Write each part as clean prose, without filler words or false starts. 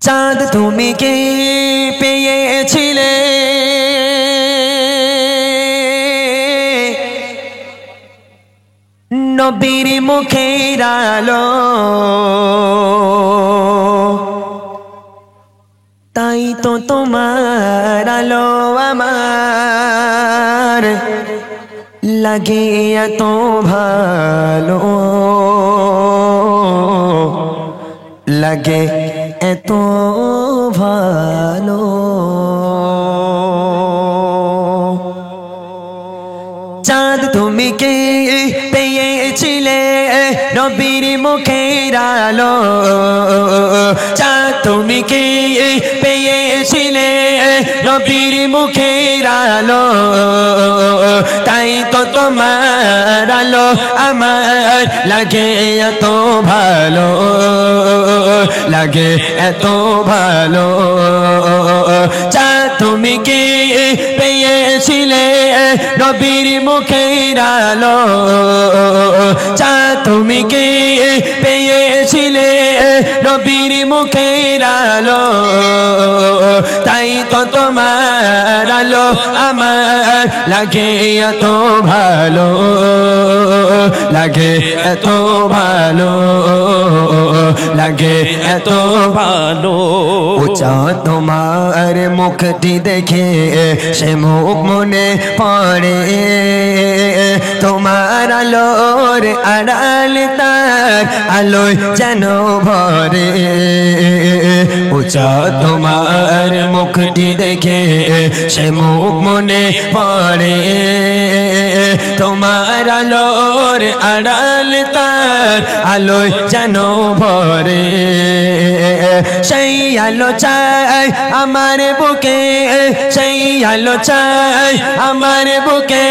চাঁদ তুমি কে পেয়েছিলে নবীর মুখের আলো, তাই তো তোমার আলো আমার লাগে এত ভালো, লাগে এত ভালো। চাঁদ তুমি কে পেয়েছিলে নবীর মুখের আলো, চাঁদ তুমি কে পেয়েছিলে নবীর মুখের আলো, তাই তো তোমার আলো আমার লাগে এত ভালো, লাগে এত ভালো। চাঁদ তুমি কে পেয়েছিলে নবীর মুখের আলো, চাঁদ তুমি কে পেয়েছিলে নবীর মুখের আলো, তাই তো তোমার আলো আমার লাগে এত ভালো, লাগে এত ভালো, লাগে এত ভালো। চাঁদ তোমার মুখটি দেখে সে মুখ মনে পড়ে, তোমার আলোর আড়াল তার আলোয় যেন ভরে। চাঁদ তোমার মুখটি দেখে সে মুখ মনে পড়ে, তোমার আলোর আড়াল তার আলোয় যেন ভরে। সেই আলো চাই আমার বুকে, সেই আলো চাই আমার বুকে,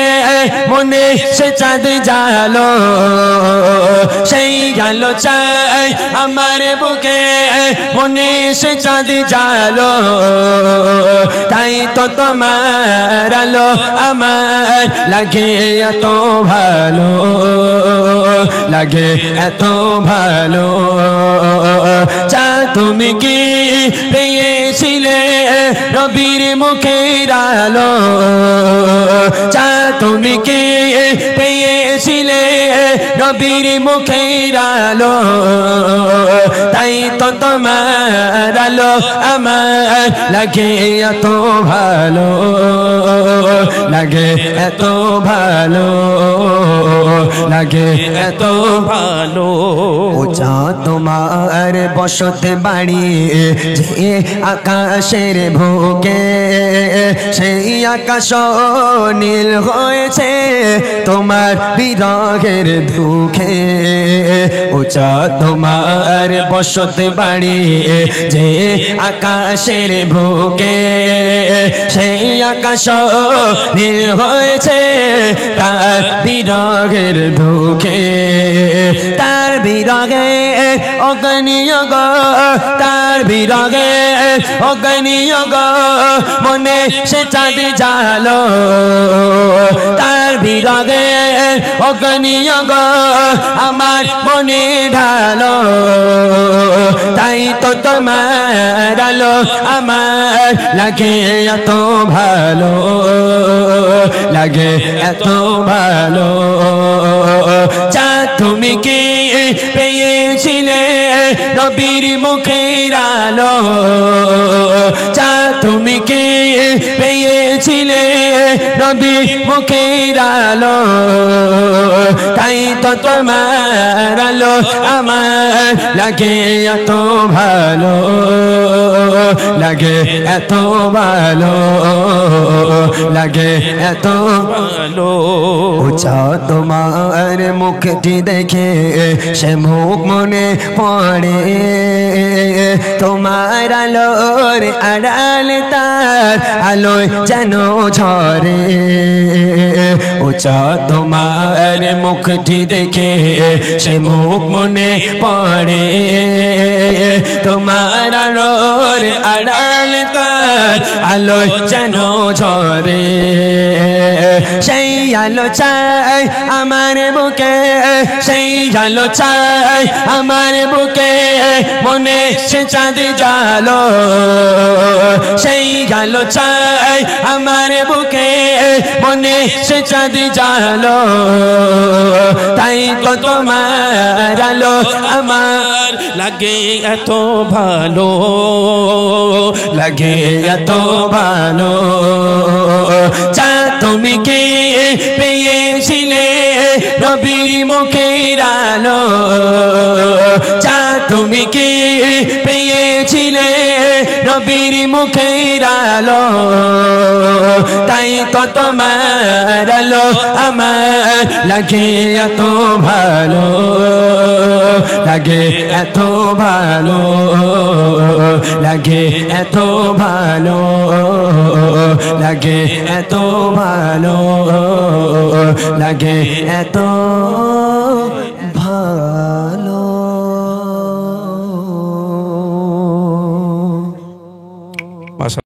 মনে সে চাঁদ জালো। সেই আলো চাই আমার বুকে, মনে সে চাঁদ জালো, তাই তো তোমার আলো আমার লাগে এত ভালো, লাগে এত ভালো। চাঁদ তুমি কি পেয়েছিলে নবীর মুখের আলো, চাঁদ তুমি কি পেয়েছিলে নবীর মুখের আলো, তাই তো তোমার আলো আমার লাগে এত ভালো, লাগে এত ভালো, লাগে এত ভালো। চাঁদ তোমার বসতে বাড়ি যে আকাশের বুকে, সেই আকাশ নীল হয়েছে তোমার বিরহের দুঃখে। চাঁদ তোমার বসতে বাড়ি যে আকাশের বুকে, সেই আকাশ নীল হয়েছে তার বিরহের দুঃখে। তার বিরহে অগ্নিয়োগ, তার বিরহে অগ্নিয়োগ, মনে সে চাঁদ জালো। তার বিরহে অগ্নিয়োগ আমার মনে ঢালো, তাই তো তোমার আলো আমার লাগে এত ভালো, লাগে এত ভালো। চাঁদ তুমি কি পেয়েছিলে নবীর মুখের আলো, চাঁদ তুমি কি পেয়েছিলে নবীর মুখের আলো, তাই তো তোমার আলো আমার লাগে এত ভালো, লাগে এত ভালো, লাগে এত ভালো। চাঁদ তোমার মুখটি দেখে সে মুখ মনে পড়ে, তোমার আলোর আড়াল তার আলোয় যেন ঝরে। চাঁদ তোমার মুখটি দেখে সে মুখ মনে পড়ে, তোমার আলোর আড়াল তার আলোয় যেন ঝরে। সেই আলো চাই আমার বুকে, সেই আলো চাই আমার বুকে, মনে সে চাঁদ জালো, সেই আলো চাই আমার বুকে, মনে সে চাঁদ জালো, তাই তো তোমার আলো আমার লাগে এত ভালো, লাগে এত ভালো। চা তুমি কি পেয়েছিলে নবীর মুখের আলো, চা তুমি কি পেয়েছিলে নবীর মুখের আলো, তাই তো তোমার আলো আমার লাগে এত ভালো, লাগে এত ভালো, লাগে এত ভালো, লাগে এত ভালো, লাগে এত ভালো।